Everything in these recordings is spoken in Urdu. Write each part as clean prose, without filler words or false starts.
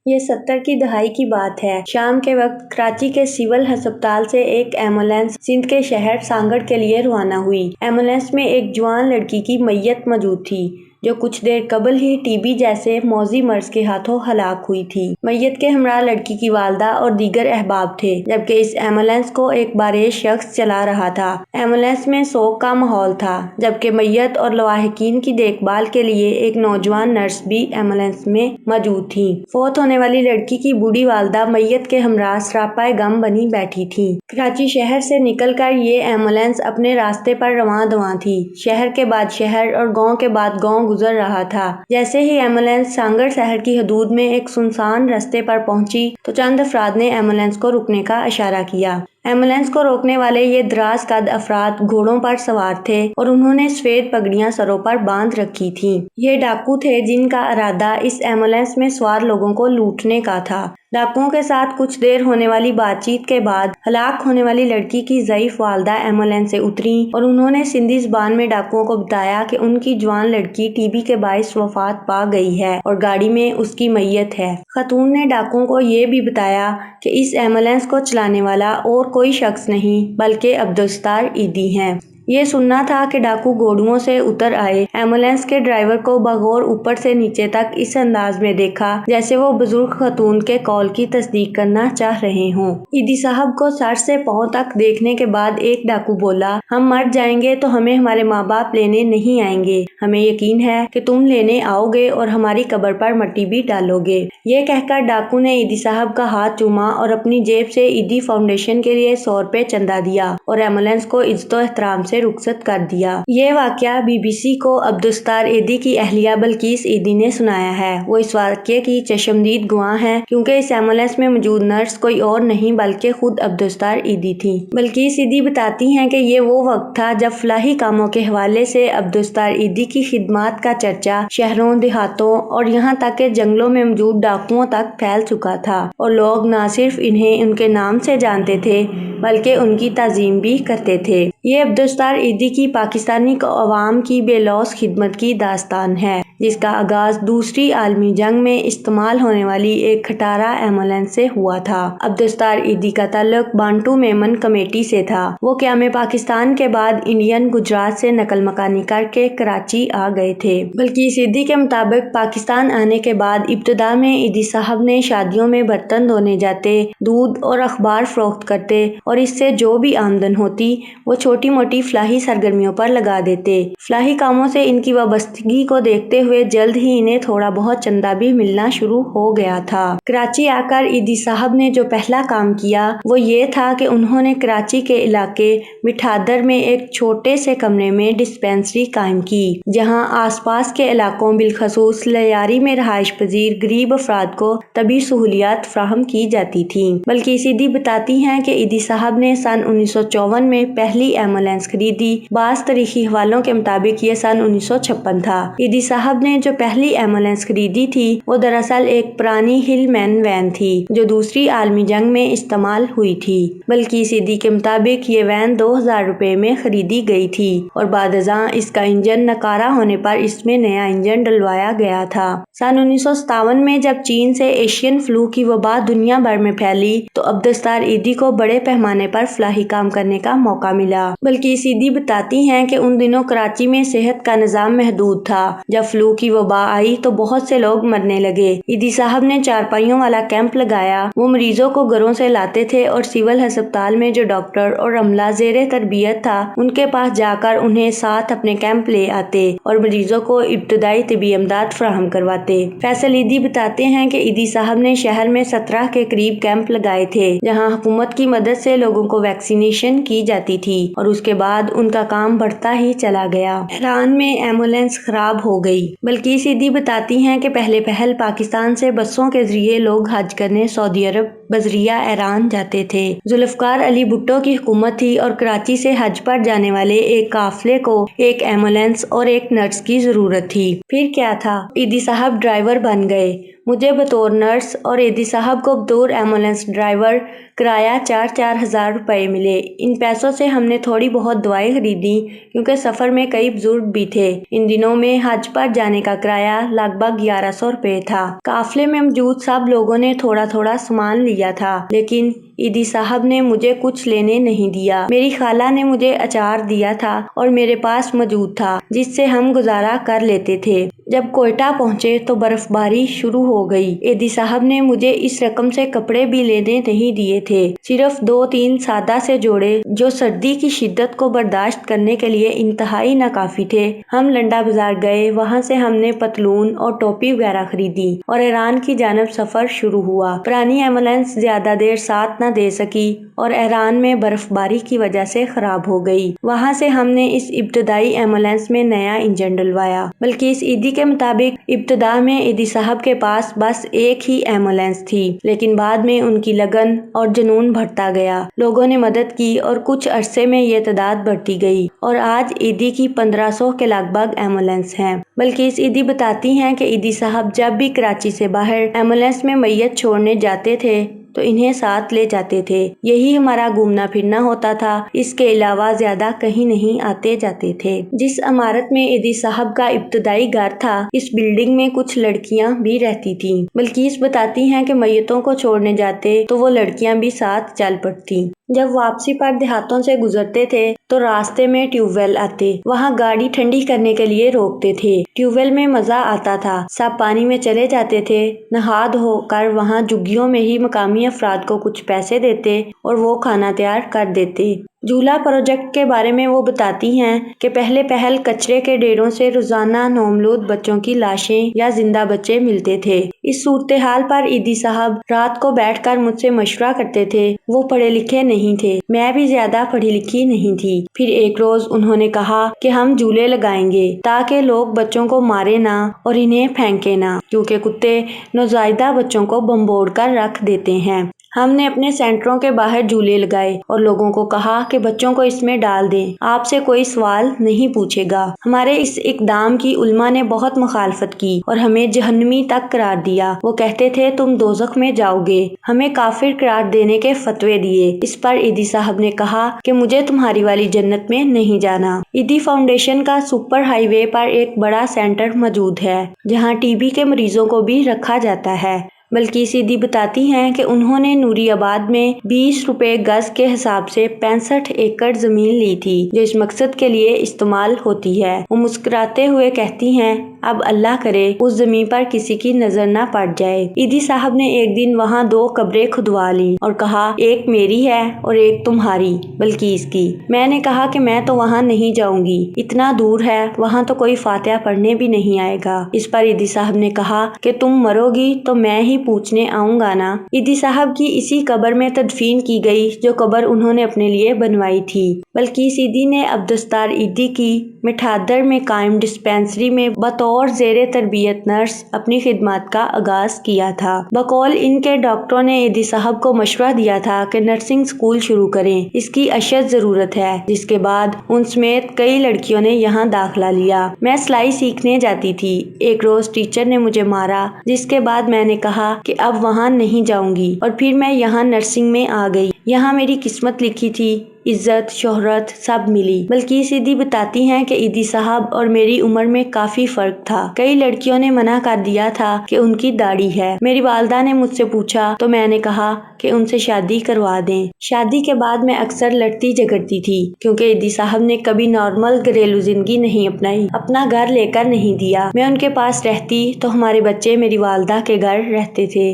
یہ 70 کی دہائی کی بات ہے۔ شام کے وقت کراچی کے سول ہسپتال سے ایک ایمبولینس سندھ کے شہر سانگڑ کے لیے روانہ ہوئی۔ ایمبولینس میں ایک جوان لڑکی کی میت موجود تھی جو کچھ دیر قبل ہی ٹی بی جیسے موذی مرض کے ہاتھوں ہلاک ہوئی تھی۔ میت کے ہمراہ لڑکی کی والدہ اور دیگر احباب تھے، جبکہ اس ایمبولینس کو ایک بالغ شخص چلا رہا تھا۔ ایمبولینس میں سوگ کا ماحول تھا، جبکہ میت اور لواحقین کی دیکھ بھال کے لیے ایک نوجوان نرس بھی ایمبولینس میں موجود تھی۔ فوت ہونے والی لڑکی کی بوڑھی والدہ میت کے ہمراہ سراپائے غم بنی بیٹھی تھی۔ کراچی شہر سے نکل کر یہ ایمبولینس اپنے راستے پر رواں دواں تھی۔ شہر کے بعد شہر اور گاؤں کے بعد گاؤں گزر رہا تھا۔ جیسے ہی ایمبولینس سانگڑ شہر کی حدود میں ایک سنسان رستے پر پہنچی تو چند افراد نے ایمبولینس کو رکنے کا اشارہ کیا۔ ایمبولینس کو روکنے والے یہ دراز قد افراد گھوڑوں پر سوار تھے اور انہوں نے سفید پگڑیاں سروں پر باندھ رکھی تھیں۔ یہ ڈاکو تھے جن کا ارادہ اس ایمبولینس میں سوار لوگوں کو لوٹنے کا تھا۔ ڈاکوؤں کے ساتھ کچھ دیر ہونے والی بات چیت کے بعد ہلاک ہونے والی لڑکی کی ضعیف والدہ ایمبولینس سے اتریں اور انہوں نے سندھی زبان میں ڈاکوؤں کو بتایا کہ ان کی جوان لڑکی ٹی بی کے باعث وفات پا گئی ہے اور گاڑی میں اس کی میت ہے۔ خاتون نے ڈاکوؤں کو یہ بھی بتایا کہ اس ایمبولینس کو چلانے والا اور کوئی شخص نہیں بلکہ عبدالستار ایدی ہیں۔ یہ سننا تھا کہ ڈاکو گھوڑوں سے اتر آئے۔ ایمبولینس کے ڈرائیور کو بغور اوپر سے نیچے تک اس انداز میں دیکھا جیسے وہ بزرگ خاتون کے قول کی تصدیق کرنا چاہ رہے ہوں۔ ایدی صاحب کو سر سے پاؤں تک دیکھنے کے بعد ایک ڈاکو بولا، ہم مر جائیں گے تو ہمیں ہمارے ماں باپ لینے نہیں آئیں گے، ہمیں یقین ہے کہ تم لینے آؤ گے اور ہماری قبر پر مٹی بھی ڈالو گے۔ یہ کہہ کر ڈاکو نے ایدی صاحب کا ہاتھ چوما اور اپنی جیب سے ایدی فاؤنڈیشن کے لیے 100 روپے چندہ دیا اور ایمبولینس کو عزت و احترام سے رخصت کر دیا۔ یہ واقعہ بی بی سی کو عبدالستار ایدی کی اہلیہ بلقیس ایدی نے سنایا ہے۔ وہ اس واقعے کی چشمدید گواہ ہیں کیونکہ اس ایمبولینس میں موجود نرس کوئی اور نہیں بلکہ خود عبدالستار ایدی تھی۔ بلقیس ایدی بتاتی ہیں کہ یہ وہ وقت تھا جب فلاحی کاموں کے حوالے سے عبدالستار ایدی کی خدمات کا چرچا شہروں، دیہاتوں اور یہاں تک کہ جنگلوں میں موجود ڈاکوؤں تک پھیل چکا تھا اور لوگ نہ صرف انہیں ان کے نام سے جانتے تھے بلکہ ان کی تعظیم بھی کرتے تھے۔ یہ عبدالستار ایدی کی پاکستانی عوام کی بے لوث خدمت کی داستان ہے، جس کا آغاز دوسری عالمی جنگ میں استعمال ہونے والی ایک کھٹارہ ایمبولینس سے ہوا تھا۔ عبدالستار ایدی کا تعلق بانٹو میمن کمیٹی سے تھا۔ وہ قیام پاکستان کے بعد انڈین گجرات سے نقل مکانی کر کے کراچی آ گئے تھے۔ بلقیس ایدی کے مطابق پاکستان آنے کے بعد ابتدا میں ایدی صاحب نے شادیوں میں برتن دھونے جاتے، دودھ اور اخبار فروخت کرتے اور اس سے جو بھی آمدن ہوتی وہ چھوٹی موٹی فلاحی سرگرمیوں پر لگا دیتے۔ فلاحی کاموں سے ان کی وابستگی کو دیکھتے ہوئے جلد ہی انہیں تھوڑا بہت چندہ بھی ملنا شروع ہو گیا تھا۔ کراچی آ کر ایدی صاحب نے جو پہلا کام کیا وہ یہ تھا کہ انہوں نے کراچی کے علاقے مٹھادر میں ایک چھوٹے سے کمرے میں ڈسپینسری قائم کی، جہاں آس پاس کے علاقوں بالخصوص لیاری میں رہائش پذیر غریب افراد کو طبی سہولیات فراہم کی جاتی تھیں۔ بلقیس ایدی بتاتی ہیں کہ ایدی صاحب نے سن 1954 میں پہلی ایمبولینس خریدی۔ بعض تاریخی حوالوں کے مطابق یہ سن 1956 تھا۔ ایدی صاحب نے جو پہلی ایمبولینس خریدی تھی وہ دراصل ایک پرانی ہل مین وین تھی جو دوسری عالمی جنگ میں استعمال ہوئی تھی۔ بلقیس ایدی کے مطابق یہ وین 2000 روپے میں خریدی گئی تھی اور بعد ازاں اس کا انجن ناکارہ ہونے پر اس میں نیا انجن ڈلوایا گیا تھا۔ سن 1957 میں جب چین سے ایشین فلو کی وبا دنیا بھر میں پھیلی تو عبدالستار ایدی کو بڑے پیمانے پر فلاحی کام کرنے کا موقع ملا۔ بلقیس ایدی بتاتی ہیں کہ ان دنوں کراچی میں صحت کا نظام محدود تھا۔ جب فلو کی وبا آئی تو بہت سے لوگ مرنے لگے۔ ایدی صاحب نے چارپائیوں والا کیمپ لگایا۔ وہ مریضوں کو گھروں سے لاتے تھے اور سول ہسپتال میں جو ڈاکٹر اور عملہ زیر تربیت تھا ان کے پاس جا کر انہیں ساتھ اپنے کیمپ لے آتے اور مریضوں کو ابتدائی طبی امداد فراہم کرواتے۔ فیصل ایدی بتاتے ہیں کہ ایدی صاحب نے شہر میں 17 کے قریب کیمپ لگائے تھے جہاں حکومت کی مدد سے لوگوں کو ویکسینیشن کی جاتی تھی اور اس کے بعد ان کا کام بڑھتا ہی چلا گیا۔ ایران میں ایمبولینس خراب ہو گئی۔ بلقیس ایدی بتاتی ہیں کہ پہلے پہل پاکستان سے بسوں کے ذریعے لوگ حج کرنے سعودی عرب بذریعہ ایران جاتے تھے۔ ذوالفقار علی بھٹو کی حکومت تھی اور کراچی سے حج پر جانے والے ایک قافلے کو ایک ایمبولینس اور ایک نرس کی ضرورت تھی۔ پھر کیا تھا، ایدی صاحب ڈرائیور بن گئے۔ مجھے بطور نرس اور ایدی صاحب کو بطور ایمبولینس ڈرائیور کرایہ 4,000 روپے ملے۔ ان پیسوں سے ہم نے تھوڑی بہت دوائیں خریدی کیونکہ سفر میں کئی بزرگ بھی تھے۔ ان دنوں میں حج پر جانے کا کرایہ لگ بھگ 1,100 روپے تھا۔ قافلے میں موجود سب لوگوں نے تھوڑا تھوڑا سامان لیا تھا، لیکن ایدی صاحب نے مجھے کچھ لینے نہیں دیا۔ میری خالہ نے مجھے اچار دیا تھا اور میرے پاس موجود تھا جس سے ہم گزارا کر لیتے تھے۔ جب کوئٹہ پہنچے تو برف باری شروع ہو گئی۔ ایدی صاحب نے مجھے اس رقم سے کپڑے بھی لینے نہیں دیے تھے، صرف 2-3 سادہ سے جوڑے جو سردی کی شدت کو برداشت کرنے کے لیے انتہائی ناکافی تھے۔ ہم لنڈا بازار گئے، وہاں سے ہم نے پتلون اور ٹوپی وغیرہ خریدی اور ایران کی جانب سفر شروع ہوا۔ پرانی ایمبولینس زیادہ دیر ساتھ نہ دے سکی اور ایران میں برف باری کی وجہ سے خراب ہو گئی۔ وہاں سے ہم نے اس ابتدائی ایمبولینس میں نیا انجن ڈلوایا۔ بلکہ اس ایدی کے مطابق ابتدا میں ایدی صاحب کے پاس بس ایک ہی ایمبولینس تھی، لیکن بعد میں ان کی لگن اور جنون بڑھتا گیا، لوگوں نے مدد کی اور کچھ عرصے میں یہ تعداد بڑھتی گئی اور آج ایدی کی 1500 کے لگ بھگ ایمبولینس ہیں۔ بلکہ اس ایدی بتاتی ہیں کہ ایدی صاحب جب بھی کراچی سے باہر ایمبولینس میں میت چھوڑنے جاتے تھے تو انہیں ساتھ لے جاتے تھے۔ یہی ہمارا گھومنا پھرنا ہوتا تھا، اس کے علاوہ زیادہ کہیں نہیں آتے جاتے تھے۔ جس عمارت میں ایدی صاحب کا ابتدائی گھر تھا، اس بلڈنگ میں کچھ لڑکیاں بھی رہتی تھیں۔ بلکیس بتاتی ہیں کہ میتوں کو چھوڑنے جاتے تو وہ لڑکیاں بھی ساتھ چل پڑتی۔ جب واپسی پر دیہاتوں سے گزرتے تھے تو راستے میں ٹیوب ویل آتے، وہاں گاڑی ٹھنڈی کرنے کے لیے روکتے تھے۔ ٹیوب ویل میں مزہ آتا تھا، سب پانی میں چلے جاتے تھے، نہا دھو کر وہاں جھگیوں میں ہی مقامی افراد کو کچھ پیسے دیتے اور وہ کھانا تیار کر دیتے۔ جھولا پروجیکٹ کے بارے میں وہ بتاتی ہیں کہ پہل کچرے کے ڈھیروں سے روزانہ نومولود بچوں کی لاشیں یا زندہ بچے ملتے تھے۔ اس صورتحال پر ایدی صاحب رات کو بیٹھ کر مجھ سے مشورہ کرتے تھے۔ وہ پڑھے لکھے نہیں تھے، میں بھی زیادہ پڑھی لکھی نہیں تھی۔ پھر ایک روز انہوں نے کہا کہ ہم جھولے لگائیں گے تاکہ لوگ بچوں کو مارے نہ اور انہیں پھینکے نہ، کیونکہ کتے نوزائیدہ بچوں کو بمبوڑ کر رکھ دیتے ہیں۔ ہم نے اپنے سینٹروں کے باہر جھولے لگائے اور لوگوں کو کہا کہ بچوں کو اس میں ڈال دیں، آپ سے کوئی سوال نہیں پوچھے گا۔ ہمارے اس اقدام کی علماء نے بہت مخالفت کی اور ہمیں جہنمی تک قرار دیا۔ وہ کہتے تھے تم دوزخ میں جاؤ گے، ہمیں کافر قرار دینے کے فتوے دیے۔ اس پر ایدی صاحب نے کہا کہ مجھے تمہاری والی جنت میں نہیں جانا۔ ایدی فاؤنڈیشن کا سپر ہائی وے پر ایک بڑا سینٹر موجود ہے جہاں ٹی بی کے مریضوں کو بھی رکھا جاتا ہے۔ بلکہ ایدی بتاتی ہیں کہ انہوں نے نوری آباد میں 20 روپے گز کے حساب سے 65 ایکڑ زمین لی تھی جو اس مقصد کے لیے استعمال ہوتی ہے۔ وہ مسکراتے ہوئے کہتی ہیں اب اللہ کرے اس زمین پر کسی کی نظر نہ پڑ جائے۔ ایدی صاحب نے ایک دن وہاں 2 قبریں کھدوا لی اور کہا ایک میری ہے اور ایک تمہاری، بلکہ اس کی۔ میں نے کہا کہ میں تو وہاں نہیں جاؤں گی، اتنا دور ہے، وہاں تو کوئی فاتحہ پڑھنے بھی نہیں آئے گا۔ اس پر ایدی صاحب نے کہا کہ تم مرو گی تو میں ہی پوچھنے آؤں گا نا۔ ایدی صاحب کی اسی قبر میں تدفین کی گئی جو قبر انہوں نے اپنے لیے بنوائی تھی۔ بلکہ ایدی نے عبدالستار ایدی کی مٹھادر میں قائم ڈسپینسری میں بطور زیر تربیت نرس اپنی خدمات کا آغاز کیا تھا۔ بقول ان کے ڈاکٹروں نے ایدی صاحب کو مشورہ دیا تھا کہ نرسنگ سکول شروع کریں، اس کی اشد ضرورت ہے، جس کے بعد ان سمیت کئی لڑکیوں نے یہاں داخلہ لیا۔ میں سلائی سیکھنے جاتی تھی، ایک روز ٹیچر نے مجھے مارا، جس کے بعد میں نے کہا کہ اب وہاں نہیں جاؤں گی اور پھر میں یہاں نرسنگ میں آ گئی۔ یہاں میری قسمت لکھی تھی، عزت شہرت سب ملی۔ بلکہ ایدی بتاتی ہیں کہ ایدی صاحب اور میری عمر میں کافی فرق تھا، کئی لڑکیوں نے منع کر دیا تھا کہ ان کی داڑھی ہے۔ میری والدہ نے مجھ سے پوچھا تو میں نے کہا کہ ان سے شادی کروا دیں۔ شادی کے بعد میں اکثر لڑتی جھگڑتی تھی کیونکہ ایدی صاحب نے کبھی نارمل گھریلو زندگی نہیں اپنائی، اپنا گھر لے کر نہیں دیا۔ میں ان کے پاس رہتی تو ہمارے بچے میری والدہ کے گھر رہتے تھے۔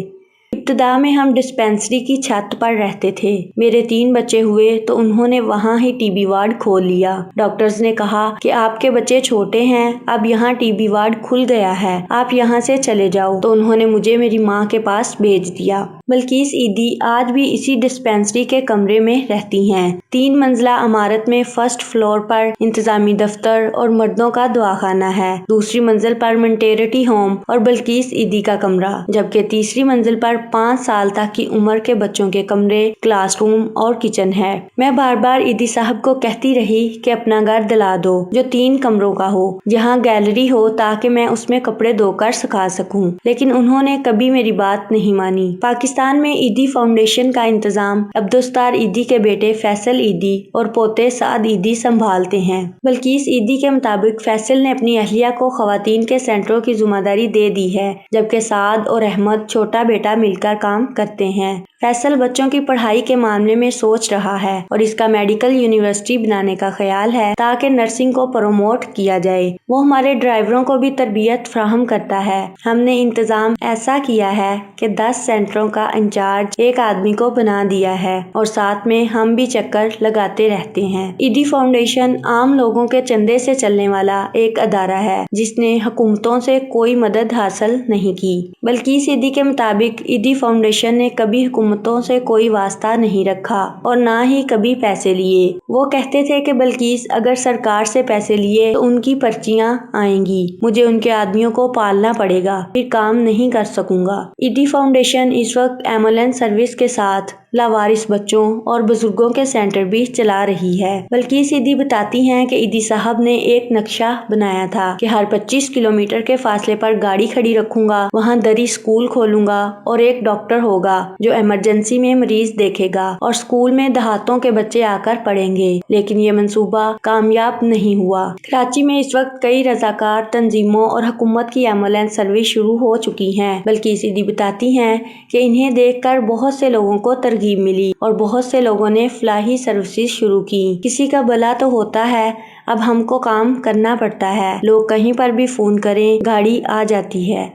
ابتدا میں ہم ڈسپینسری کی چھت پر رہتے تھے۔ میرے 3 بچے ہوئے تو انہوں نے وہاں ہی ٹی بی وارڈ کھول لیا۔ ڈاکٹرز نے کہا کہ آپ کے بچے چھوٹے ہیں، اب یہاں ٹی بی وارڈ کھل گیا ہے، آپ یہاں سے چلے جاؤ، تو انہوں نے مجھے میری ماں کے پاس بھیج دیا۔ بلکہ ایدی آج بھی اسی ڈسپینسری کے کمرے میں رہتی ہیں۔ 3 منزلہ عمارت میں فرسٹ فلور پر انتظامی دفتر اور مردوں کا دواخانہ ہے، دوسری منزل پر میٹرنٹی ہوم اور بلکیس ایدی کا کمرہ، جبکہ تیسری منزل پر 5 سال تک کی عمر کے بچوں کے کمرے، کلاس روم اور کچن ہے۔ میں بار بار ایدی صاحب کو کہتی رہی کہ اپنا گھر دلا دو جو 3 کمروں کا ہو، جہاں گیلری ہو تاکہ میں اس میں کپڑے دھو کر سکھا سکوں، لیکن انہوں نے کبھی میری بات نہیں مانی۔ پاکستان میں ایدی فاؤنڈیشن کا انتظام عبدالستار ایدی کے بیٹے فیصل ایدی اور پوتے سعد ایدی سنبھالتے ہیں۔ بلقیس ایدی کے مطابق فیصل نے اپنی اہلیہ کو خواتین کے سینٹروں کی ذمہ داری دے دی ہے، جبکہ سعد اور احمد چھوٹا بیٹا مل کر کام کرتے ہیں۔ فیصل بچوں کی پڑھائی کے معاملے میں سوچ رہا ہے اور اس کا میڈیکل یونیورسٹی بنانے کا خیال ہے تاکہ نرسنگ کو پروموٹ کیا جائے۔ وہ ہمارے ڈرائیوروں کو بھی تربیت فراہم کرتا ہے۔ ہم نے انتظام ایسا کیا ہے کہ 10 سینٹروں کا انچارج ایک آدمی کو بنا دیا ہے اور ساتھ میں ہم بھی چکر لگاتے رہتے ہیں۔ ایدی فاؤنڈیشن عام لوگوں کے چندے سے چلنے والا ایک ادارہ ہے جس نے حکومتوں سے کوئی مدد حاصل نہیں کی۔ بلقیس ایدی کے مطابق ایدی فاؤنڈیشن نے کبھی حکومتوں سے کوئی واسطہ نہیں رکھا اور نہ ہی کبھی پیسے لیے۔ وہ کہتے تھے کہ بلقیس اگر سرکار سے پیسے لیے تو ان کی پرچیاں آئیں گی، مجھے ان کے آدمیوں کو پالنا پڑے گا، پھر کام نہیں کر سکوں گا۔ ایدی فاؤنڈیشن اس وقت ایمبولینس سروس کے ساتھ لاوارث بچوں اور بزرگوں کے سینٹر بھی چلا رہی ہے۔ بلقیس ایدی بتاتی ہیں کہ ایدی صاحب نے ایک نقشہ بنایا تھا کہ ہر 25 کلومیٹر کے فاصلے پر گاڑی کھڑی رکھوں گا، وہاں دری اسکول کھولوں گا اور ایک ڈاکٹر ہوگا جو ایمرجنسی میں مریض دیکھے گا اور اسکول میں دیہاتوں کے بچے آ کر پڑھیں گے، لیکن یہ منصوبہ کامیاب نہیں ہوا۔ کراچی میں اس وقت کئی رضاکار تنظیموں اور حکومت کی ایمبولینس سروس شروع ہو چکی ہیں۔ بلقیس ایدی بتاتی ہیں کہ انہیں دیکھ کر بہت سے لوگوں کو ترغیب ملی اور بہت سے لوگوں نے فلاحی سروسز شروع کی۔ کسی کا بھلا تو ہوتا ہے، اب ہم کو کام کرنا پڑتا ہے، لوگ کہیں پر بھی فون کریں، گاڑی آ جاتی ہے۔